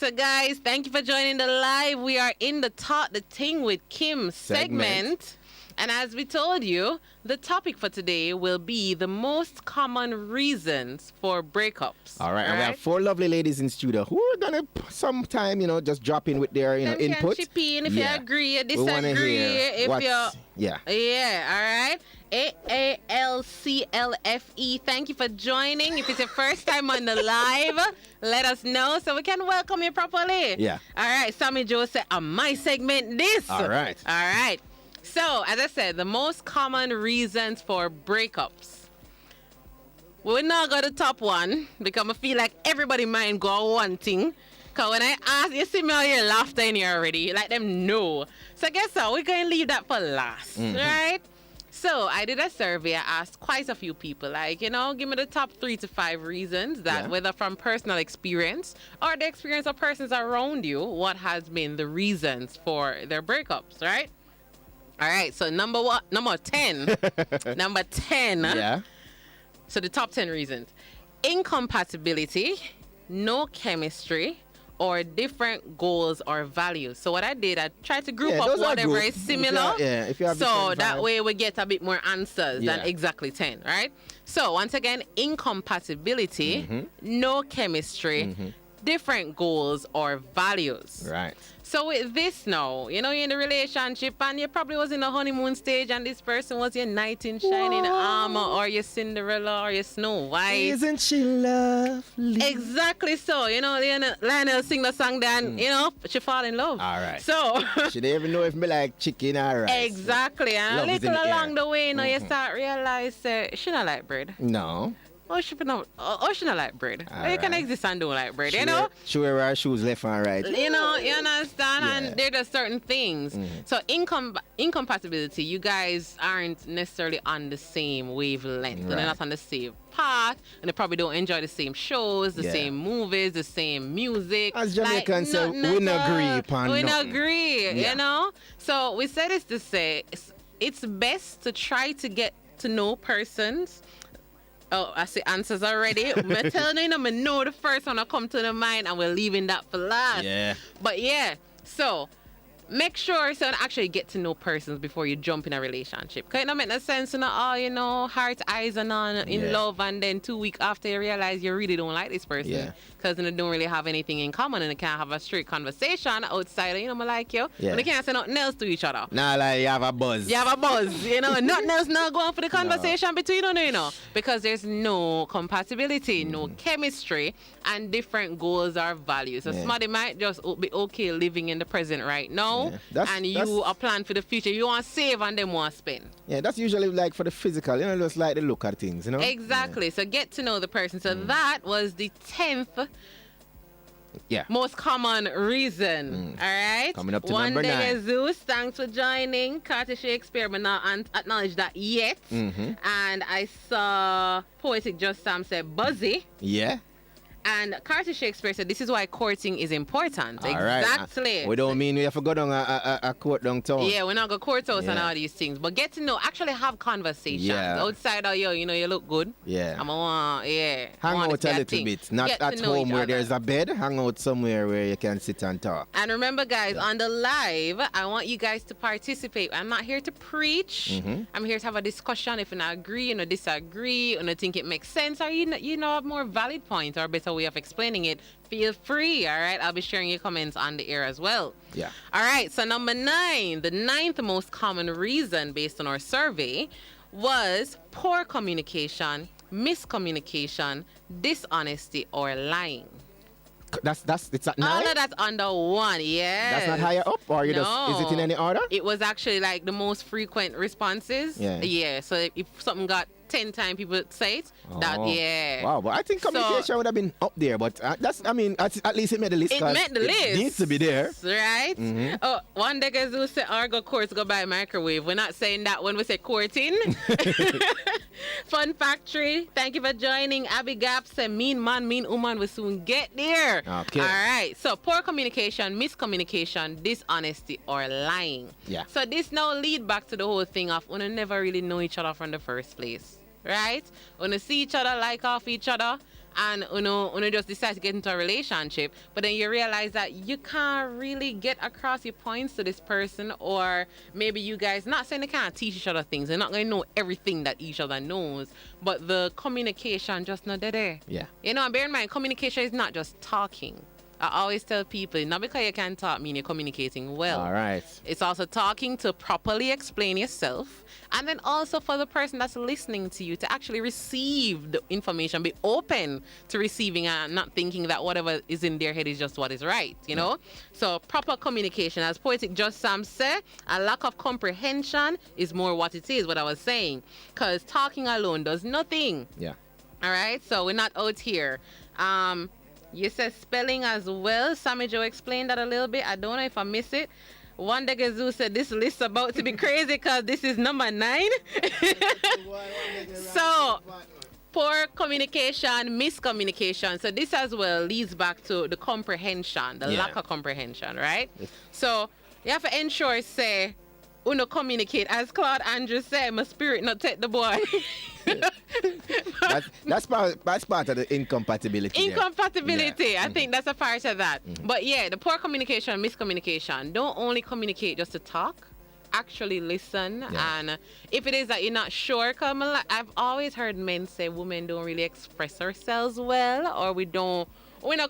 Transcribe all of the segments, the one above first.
so guys, thank you for joining the live. We are in the Talk the Ting with Kim segment. And as we told you, the topic for today will be the most common reasons for breakups. All right, and we have 4 lovely ladies in studio who are gonna sometime, just drop in with their, input. Chip in if you agree or disagree. If you, all right. AALCLFE, thank you for joining. If it's your first time on the live, let us know so we can welcome you properly. Yeah. All right, Sammy Joe said on my segment this. All right. So, as I said, the most common reasons for breakups. We're not going to top one because I feel like everybody mind go one thing. Because when I ask, you see me out here laughter in here already. Let them know. So, guess what? We're going to leave that for last. Right? So, I did a survey. I asked quite a few people, give me the top 3 to 5 reasons that whether from personal experience or the experience of persons around you, what has been the reasons for their breakups, right? All right, so number 10. Number 10. Yeah. So the top 10 reasons. Incompatibility, no chemistry, or different goals or values. So what I did, I tried to group up whatever is similar. If you have so that way we get a bit more answers than exactly 10, right? So once again, incompatibility, no chemistry, different goals or values. Right. So with this now, you're in the relationship and you probably was in the honeymoon stage and this person was your knight in shining armor or your Cinderella or your Snow White. Isn't she lovely? Exactly so. Lionel sing the song then, she fall in love. All right. So. She didn't even know if me like chicken or rice. Exactly. And a little along the way, you start realize she not like bread. No. She not like bread. You can exist and don't like bread, She wear her shoes left and right. You understand? And there are certain things. So incompatibility, you guys aren't necessarily on the same wavelength. Right. They're not on the same path. And they probably don't enjoy the same shows, the same movies, the same music. As Jamaicans say, we don't agree upon We don't agree, So we said this to say, it's best to try to get to know persons. Oh, I see answers already. I'm telling you, I know the first one that come to the mind and we're leaving that for last. Yeah. But so make sure you actually get to know persons before you jump in a relationship. Because it don't make no sense, heart, eyes and on in love and then 2 weeks after you realize you really don't like this person. Because they don't really have anything in common and they can't have a straight conversation outside of, I like you. And they can't say nothing else to each other. Nah, like you have a buzz. Nothing else not going for the conversation between you, because there's no compatibility, no chemistry, and different goals or values. So somebody might just be okay living in the present right now. And you are planning for the future. You want to save and then want to spend. Yeah, that's usually like for the physical, just like the look at things, Exactly. So get to know the person. So that was the 10th most common reason. All right? Coming up to number 9. Jesus, thanks for joining. Carter Shakespeare, but not acknowledge that yet. And I saw Poetic Just Sam say buzzy. Yeah. And Carter Shakespeare said this is why courting is important. All exactly. Right. We don't mean we have to go down a court downtown. Yeah, we're not going to courthouse and all these things. But get to know, actually have conversations. Outside of you look good. Yeah. Hang out a little bit. Not at home where there's a bed. Hang out somewhere where you can sit and talk. And remember, guys, on the live, I want you guys to participate. I'm not here to preach. I'm here to have a discussion. If you not agree, disagree, you think it makes sense, or you have more valid points or better way of explaining it, feel free. All right, I'll be sharing your comments on the air as well. Yeah. All right, so number 9, the 9th most common reason based on our survey was poor communication, miscommunication, dishonesty, or lying. It's at 9? All of that's under 1, yes. That's not higher up, or is it in any order? It was actually like the most frequent responses. Yeah. So if something got 10 times people say it, Wow, but I think communication would have been up there, but at least it made the list. It made the list. It needs to be there. Right? Oh, one day guys who say go courts, go buy a microwave. We're not saying that when we say courting. Fun Factory, thank you for joining. Abby Gap said mean man, mean woman will soon get there. Okay. All right. So poor communication, miscommunication, dishonesty, or lying. Yeah. So this now lead back to the whole thing of when you never really know each other from the first place. Right? When you see each other, like off each other, and you just decide to get into a relationship, but then you realize that you can't really get across your points to this person, or maybe you guys, not saying they can't teach each other things, they're not going to know everything that each other knows, but the communication just not there. Yeah. And bear in mind, communication is not just talking. I always tell people, not because you can talk mean you're communicating well. All right. It's also talking to properly explain yourself, and then also for the person that's listening to you to actually receive the information, be open to receiving and not thinking that whatever is in their head is just what is right, you know? So proper communication, as Poetic Just Sam said, a lack of comprehension is more what it is, what I was saying, because talking alone does nothing. Yeah. All right, so we're not out here. You said spelling as well. Sammy Joe explained that a little bit. I don't know if I miss it. Wanda Gazoo said this list's about to be crazy because this is number 9. So, poor communication, miscommunication. So this as well leads back to the comprehension, the lack of comprehension, right? So you have to ensure, say, uno communicate. As Claude Andrews said, my spirit not take the boy. that's part of the incompatibility. Incompatibility. I think that's a part of that. But yeah, the poor communication, miscommunication. Don't only communicate just to talk. Actually listen. And if it is that you're not sure, I've always heard men say women don't really express ourselves well, or we don't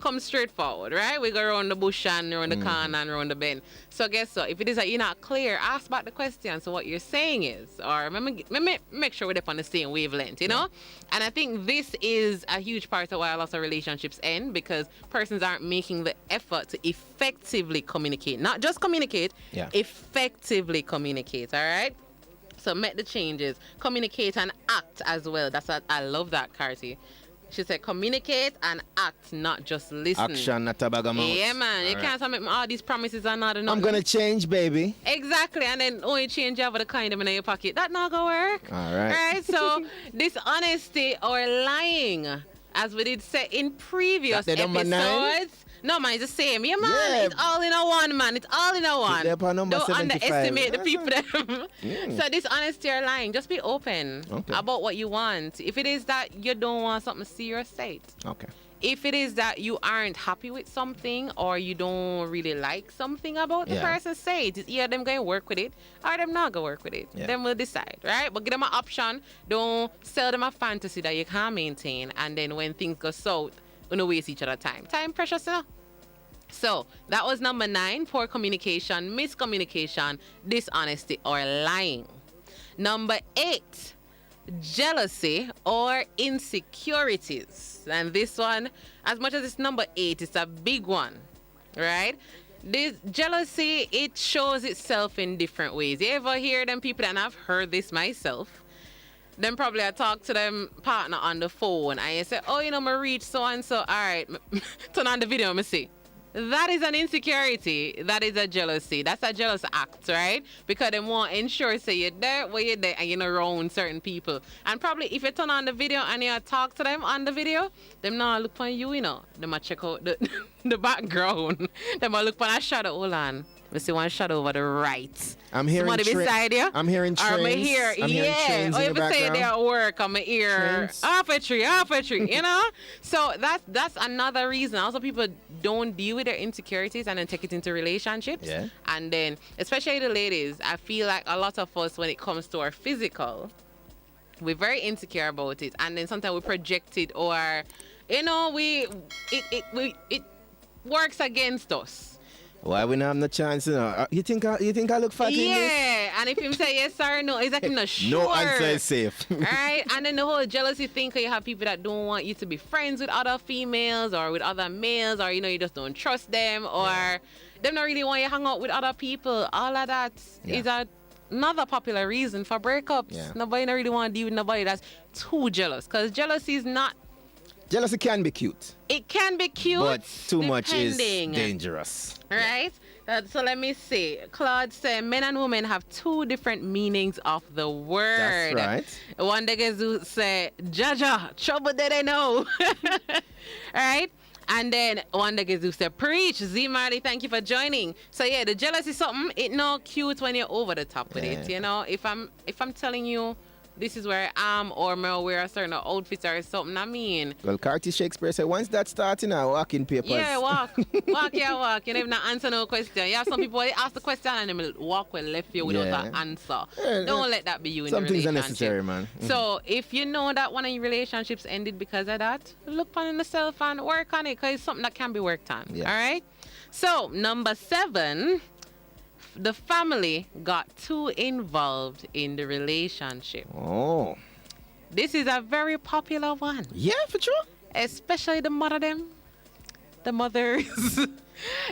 come straight forward, right? We go around the bush and around the corner and around the bend. So guess what? If it is that you're not clear, ask back the question. So what you're saying is, or make sure we're on the same wavelength, you know? And I think this is a huge part of why a lot of relationships end, because persons aren't making the effort to effectively communicate. Not just communicate, effectively communicate, all right? So make the changes. Communicate and act as well. I love that, Carty. She said, communicate and act, not just listen. Action, not a bag of mouth. Yeah, man. You can't make all these promises are not enough. I'm going to change, baby. Exactly. And then only change you have the kind of in your pocket. That not going to work. All right. Right? So, dishonesty or lying, as we did say in previous episodes. No, man, it's the same. Yeah, man. Yeah. It's all in a one, man. It's all in a one. Don't 75. Underestimate the people. So dishonesty or lying, just be open about what you want. If it is that you don't want something serious, say it. Okay. If it is that you aren't happy with something, or you don't really like something about the person, say it. It's either them going to work with it or them not going to work with it. Then we'll decide, right? But give them an option. Don't sell them a fantasy that you can't maintain. And then when things go south, we don't waste each other time. Time precious, you know? So that was number 9, poor communication, miscommunication, dishonesty, or lying. Number 8, jealousy or insecurities. And this one, as much as it's number 8, it's a big one, right? This jealousy, it shows itself in different ways. You ever hear them people, and I've heard this myself, then probably I talk to them partner on the phone and I say, oh, me reach so-and-so. All right, turn on the video, me see. That is an insecurity. That is a jealousy. That's a jealous act, right? Because they want to ensure, say, you're there, where you're there, and you're around certain people. And probably if you turn on the video and you talk to them on the video, them not look on you, They might check out the background. They might look on a shadow. Hold on. We see one shadow over the right. I'm hearing somebody beside you. I'm hearing trains. I'm here. I'm hearing trains or in if the you say they're at work, I'm here. Trains. Off a tree, So that's another reason. Also, people don't deal with their insecurities and then take it into relationships. Yeah. And then, especially the ladies, I feel like a lot of us, when it comes to our physical, we're very insecure about it. And then sometimes we project it, or, it works against us. Why we not have no chance? You think I look fat in this? Yeah, and if him say yes or no, it's like him not sure. No answer is safe. Right? And then the whole jealousy thing, you have people that don't want you to be friends with other females or with other males, or you just don't trust them, or them not really want you to hang out with other people. All of that is another popular reason for breakups. Yeah. Nobody not really want to deal with nobody that's too jealous, because jealousy is not. Jealousy can be cute. It can be cute, but too much is dangerous. Right? So let me see. Claude said men and women have 2 different meanings of the word. That's right. One Degezu said, Jaja, trouble that I know. Right? And then one Degezu said, preach. Z Marley, thank you for joining. So yeah, the jealousy is something, it's not cute when you're over the top with it. If I'm telling you, this is where I am, or may wear a certain outfit or something. I mean, well, Curtis Shakespeare said, once that starting now, walking papers. yeah, walk. Walk. You never not answer no question. You have some people, they ask the question and they walk well left you without an answer. Don't let that be you in the relationship. Some things are necessary, man. So if you know that one of your relationships ended because of that, look on yourself and work on it, because it's something that can be worked on. Yeah. All right? So, number 7, the family got too involved in the relationship. Oh. This is a very popular one. Yeah, for sure. Especially the mothers.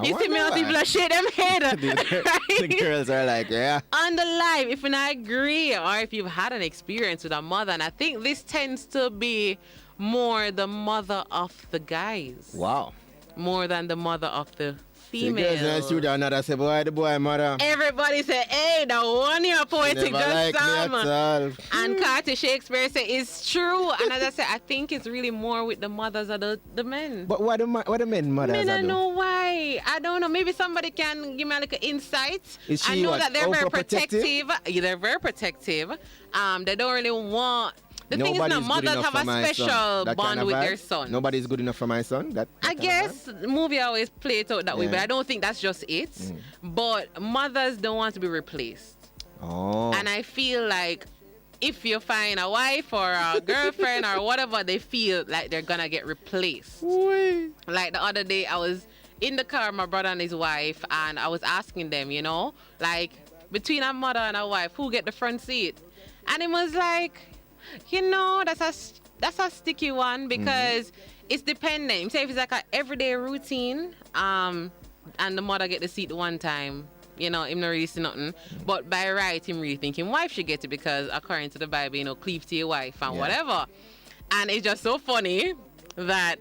You see me how people are shake them head. The girls are like, yeah. On the live, if you not agree or if you've had an experience with a mother, and I think this tends to be more the mother of the guys. Wow. More than the mother of the females. The boy mother. Everybody say, hey, the one you're poetic just Sam. And Carter Shakespeare say it's true. And as I said, I think it's really more with the mothers of the men. But what the men mothers I don't know why. I don't know. Maybe somebody can give me a little insight. I know that they're very protective. Yeah, they're very protective. They don't really want. The thing is now, mothers have a special bond with their son. Nobody's good enough for my son? I guess the movie always play it out that way, but I don't think that's just it. But mothers don't want to be replaced. Oh. And I feel like if you find a wife or a girlfriend or whatever, they feel like they're going to get replaced. Like the other day, I was in the car, my brother and his wife, and I was asking them, you know, like between a mother and a wife, who get the front seat? And it was like, you know, that's a sticky one because it's dependent. Say if it's like an everyday routine, and the mother get the seat one time, you know, him not really see nothing. But by right, him really thinking wife should get it because according to the Bible, you know, cleave to your wife and whatever. And it's just so funny that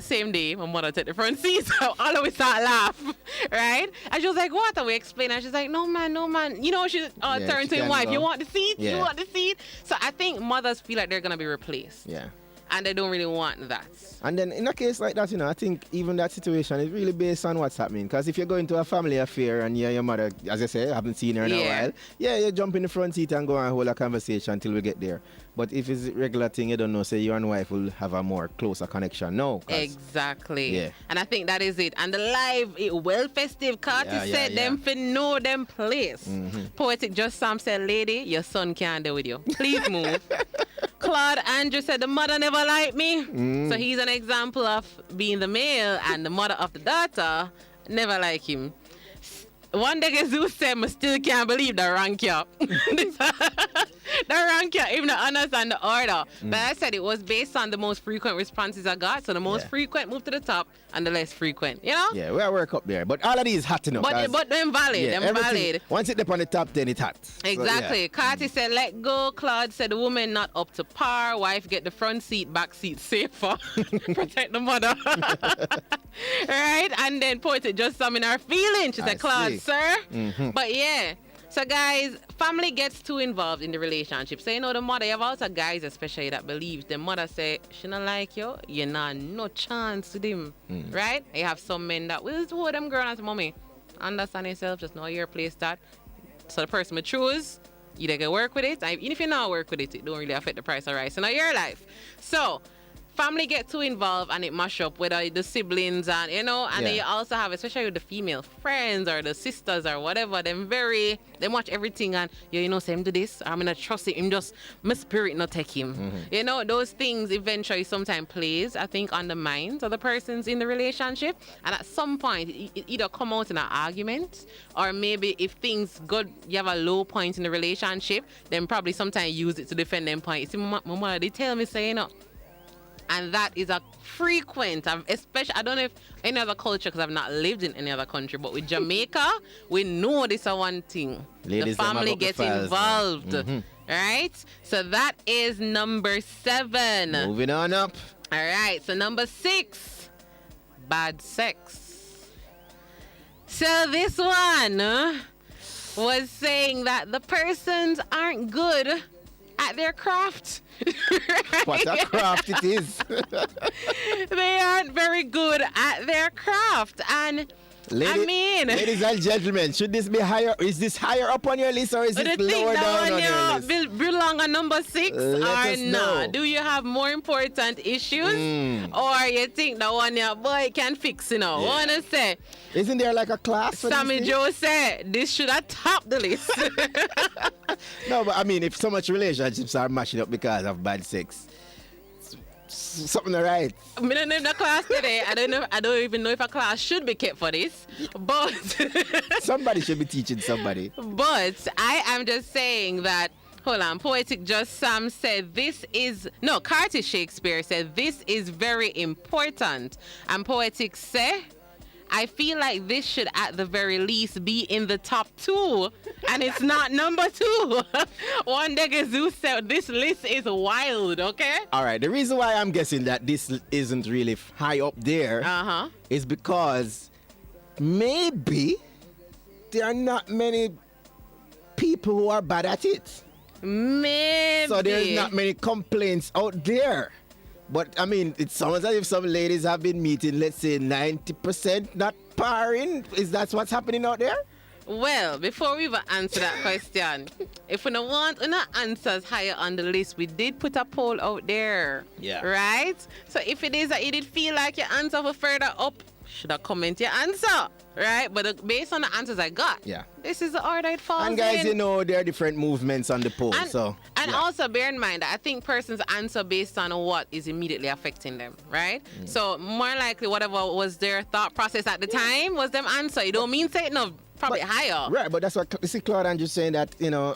same day, my mother took the front seat, so all of us start laugh, right? And she was like, what? And we explained, and she's like, no man. You know, she turned to his wife, you want the seat? You want the seat? So I think mothers feel like they're going to be replaced. Yeah. And they don't really want that. And then in a case like that, you know, I think even that situation is really based on what's happening. Because if you're going to a family affair and your mother, as I say, haven't seen her in a while, you jump in the front seat and go and hold a conversation until we get there. But if it's a regular thing, you don't know, say you and wife will have a more closer connection. No. Exactly. Yeah. And I think that is it. And the live, it well festive. Carter said them for know them place. Poetic Just Sam said, lady, your son can't do with you. Please move. Claude Andrew said the mother never liked me. So he's an example of being the male and the mother of the daughter never like him. One day Zeus said, I still can't believe the rank up. The rank up, even the honors and the order. But I said it was based on the most frequent responses I got. So the most frequent moved to the top and the less frequent, you know? Yeah, we work up there. But all of these hot enough. But them valid, them valid. Once it's up on the top, then it's hot. Exactly. So, Carty said, let go. Claude said, the woman not up to par. Wife get the front seat, back seat safer. Protect the mother. Right? And then Poetic just summoned her feelings. She said, Claude, sir. But yeah. So guys, family gets too involved in the relationship. So you know the mother, you have also guys especially that believe the mother say, she not like you, you not no chance with him. Right? You have some men that will hold them girl and say, mommy, understand yourself, just know your place that. So the person will choose, either can work with it, and even if you not work with it, it don't really affect the price of rice in your life. So family get too involved and it mash up whether the siblings and you know, and then you also have, especially with the female friends or the sisters or whatever, they watch everything and you know, say him do this, I'm gonna trust him, just my spirit not take him. You know, those things eventually sometimes plays, I think, on the minds of the persons in the relationship, and at some point it either come out in an argument or maybe if things good, you have a low point in the relationship, then probably sometimes use it to defend them point. See, my mother, they tell me say, you know. And that is a frequent, especially, I don't know if any other culture, because I've not lived in any other country, but with Jamaica, we know this is one thing. Ladies, the family gets involved, right? So that is number 7. Moving on up. All right, so number 6, bad sex. So this one was saying that the persons aren't good at their craft. Right? What a craft it is. They aren't very good at their craft. And Ladies and gentlemen, should this be higher? Is this higher up on your list or is it lower down on your list? Belong on number 6 or not? Do you have more important issues, or you think that one your boy can fix? You know, wanna say? Isn't there like a class? Sammy Joe said this should have topped the list. No, but I mean, if so much relationships are mashing up because of bad sex, something right. I don't know the class today. I don't even know if a class should be kept for this. But somebody should be teaching somebody. But I am just saying that. Hold on. Poetic Just Sam said Curtis Shakespeare said this is very important. And Poetic say, I feel like this should at the very least be in the top 2, and it's not number 2. One Degazoo said this list is wild, okay? All right, the reason why I'm guessing that this isn't really high up there is because maybe there are not many people who are bad at it. Maybe. So there's not many complaints out there. But, I mean, it sounds as if some ladies have been meeting, let's say, 90% not parring. Is that what's happening out there? Well, before we even answer that question, if we don't want answers higher on the list, we did put a poll out there. Yeah. Right? So if it is that you did feel like your answer were further up, should I comment your answer? Right? But based on the answers I got, this is the order it falls in. And guys, you know, there are different movements on the poll. And also bear in mind that I think persons answer based on what is immediately affecting them, right? So more likely whatever was their thought process at the time was them answer. You don't mean say it, no, probably higher. Right, but that's what you see Claude Andrew saying that, you know,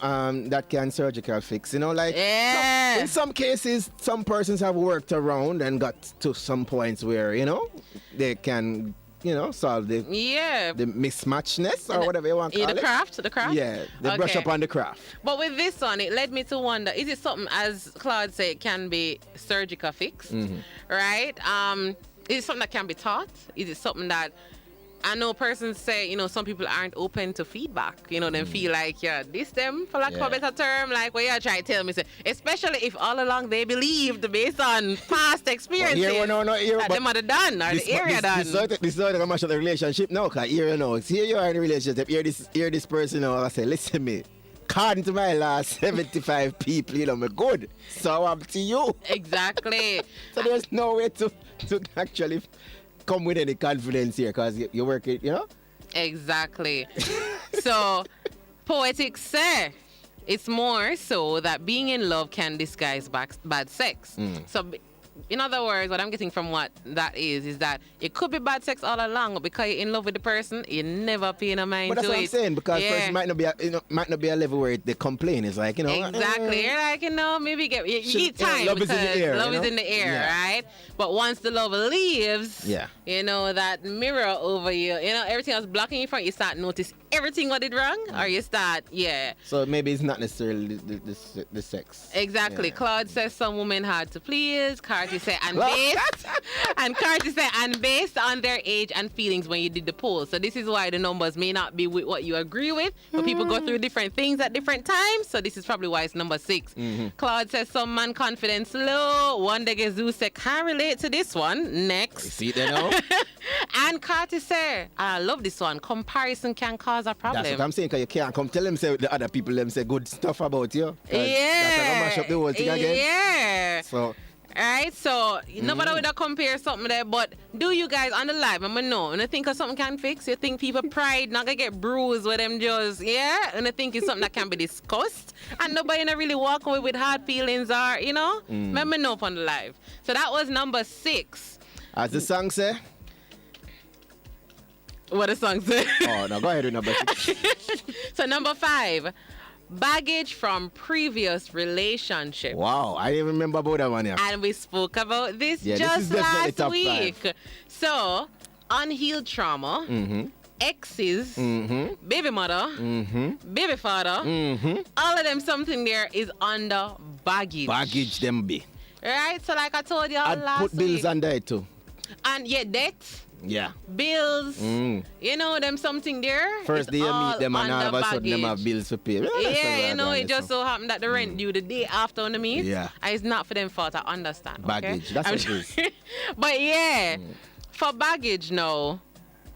that can surgical fix. You know, like in some cases, some persons have worked around and got to some points where, you know, they can, you know, solve the mismatchness or whatever you want to call it. The craft? Yeah, they brush up on the craft. But with this one, it led me to wonder, is it something, as Claude said, it can be surgical fixed, right? Is it something that can be taught? Is it something that, I know persons say, you know, some people aren't open to feedback. You know, they feel like, this them, for lack of a better term, like, well, you try to tell me. So, especially if all along they believed, based on past experiences, that they might have done, or the area done. This is not going to mash up the relationship now, because here, you know, here you are in a relationship, hear this person, you know, I say, listen me, according to my last 75 people, you know, me good. So I'm to you. Exactly. So there's no way to actually come with any confidence here because you work it, you know? Exactly. So, Poetic say it's more so that being in love can disguise bad sex. So, in other words, what I'm getting from what that is that it could be bad sex all along, but because you're in love with the person, you never pay no mind to it. But that's what I'm saying, because person might not be a level where they complain. It's like, you know. Exactly. You're like, you know, maybe you need time. Love is in the air. Love is in the air, right? But once the love leaves, you know, that mirror over you, you know, everything else blocking you from, you start notice everything what did wrong, or you start, So maybe it's not necessarily the sex. Exactly. Claude says some women hard to please. Carty said, and based on their age and feelings when you did the poll. So this is why the numbers may not be with what you agree with, but people go through different things at different times. So this is probably why it's number 6. Claude says some man confidence low. One Degazoo said can't relate to this one. Next. You see that now? And Carty said, I love this one. Comparison can cause a problem. That's what I'm saying, because you can't come tell them say the other people them say good stuff about you. Yeah. That's gonna mash up the whole thing again. Yeah. So Alright, so nobody would compare something there, but do you guys on the live, I'm gonna know, and I think of something can fix, you think people pride not gonna get bruised with them just, and I think it's something that can be discussed, and nobody not really walk away with hard feelings or, you know, let me know on the live. So that was number 6. As the song say? What the song say? Oh, no, go ahead with number 6. So number 5. Baggage from previous relationships. Wow, I didn't remember about that one. And we spoke about this just last week. 5. So, unhealed trauma, exes, baby mother, baby father, all of them, something there is under baggage. Baggage them be. Right? So, like I told you last week. I'd put bills under it too. And debt. Yeah. Bills. You know, them something there. First day you meet them and all of a sudden them have bills to pay. You know, it just so happened that the rent due the day after on the meet. Yeah. And it's not for them fault, I understand. Baggage. Okay? That's what it is. But for baggage now,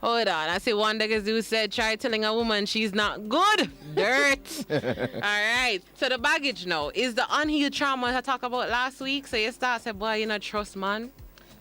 Hold on. I see one Degazoo said, try telling a woman she's not good. Dirt. All right. So the baggage now is the unhealed trauma I talked about last week. So you start say, boy, you not trust man.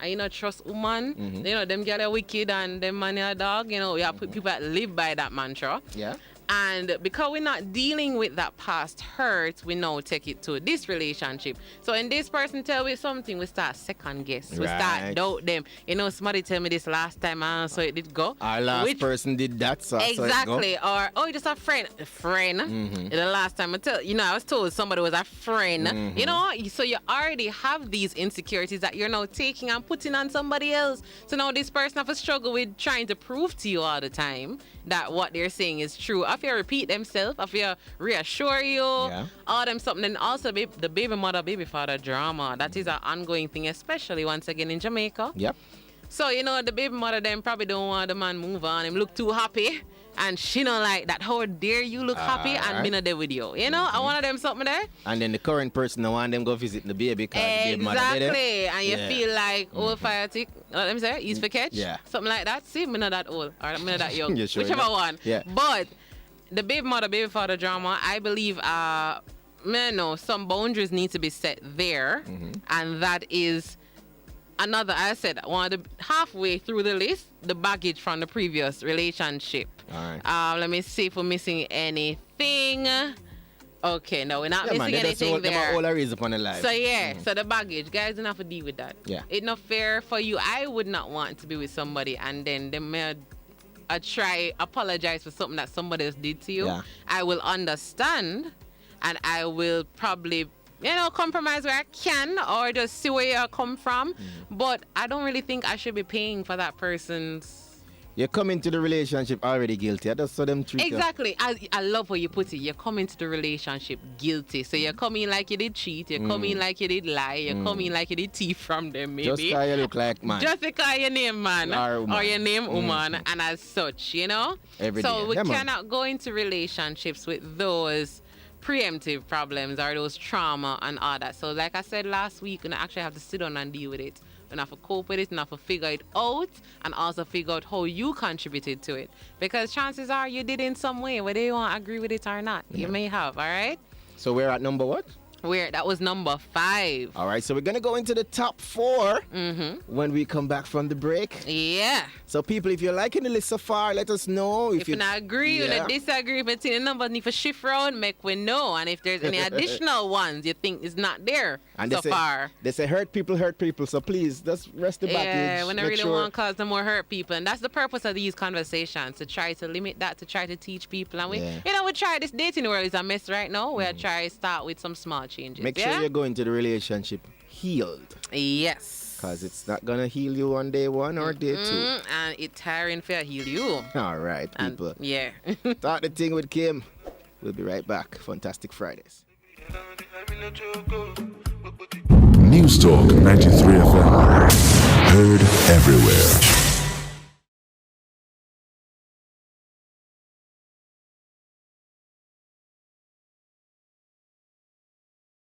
And you not trust woman. Mm-hmm. You know, them girls are wicked and them man are dog. You know, you have people that live by that mantra. Yeah. And because we're not dealing with that past hurt, we now take it to this relationship. So when this person tell me something, we start second guess. We start doubt them. You know, somebody tell me this last time, so it did go. Our last person did that, so exactly. So or oh, just a friend. Mm-hmm. The last time I was told somebody was a friend. Mm-hmm. You know, so you already have these insecurities that you're now taking and putting on somebody else. So now this person have to struggle with trying to prove to you all the time that what they're saying is true. If you repeat themselves, if you reassure you, all them something. Then also the baby mother, baby father drama. That is an ongoing thing, especially once again in Jamaica. Yep. So, you know, the baby mother then probably don't want the man move on. Him look too happy. And she don't like that. How dare you look happy and be not there with you? You know, I want them something there. And then the current person, I want them go visit the baby because the baby mother did it. Exactly. And you feel like, fire tick. Let me say, ease for catch. Yeah. Something like that. See, me not that old. Or me not that young. Sure whichever one. Yeah. But the baby mother, baby father drama, I believe, some boundaries need to be set there. And that is another, I said, one of the halfway through the list, the baggage from the previous relationship. All right. Let me see if we're missing anything. Okay, no, we're not missing anything there. All there is upon the life. So so the baggage, guys don't have to deal with that. Yeah. It's not fair for you. I would not want to be with somebody and then they may apologize for something that somebody else did to you. Yeah. I will understand and I will probably compromise where I can or just see where you come from. But I don't really think I should be paying for that person's. You come into the relationship already guilty. That's so them treat Exactly. I love how you put it. You come into the relationship guilty. So you come in like you did cheat. You come in like you did lie. You come in like you did thief from them, maybe. Just because you look like man. Just because your name man. Or your name woman. And as such, you know? Every so day. we cannot go into relationships with those preemptive problems or those trauma and all that. So like I said last week, we actually have to sit down and deal with it. We have to cope with it, we have to figure it out, and also figure out how you contributed to it. Because chances are you did in some way, whether you want to agree with it or not. You may have, all right? So we're at number what? That was number 5. All right, so we're going to go into the top 4 when we come back from the break. Yeah. So people, if you're liking the list so far, let us know. If you not agree, you disagree, if the number need for shift around, make we know. And if there's any additional ones you think is not there and so far. They say hurt people. So please, just rest the baggage. Yeah, when I really want to cause no more hurt people. And that's the purpose of these conversations, to try to limit that, to try to teach people. And we try this dating world is a mess right now. We'll try to start with some small changes. Make sure you go into the relationship healed. Yes. Because it's not going to heal you on day 1 or day 2. And it's tiring for heal you. All right, people. Start the thing with Kim. We'll be right back. Fantastic Fridays. News Talk 93 FM. Heard everywhere.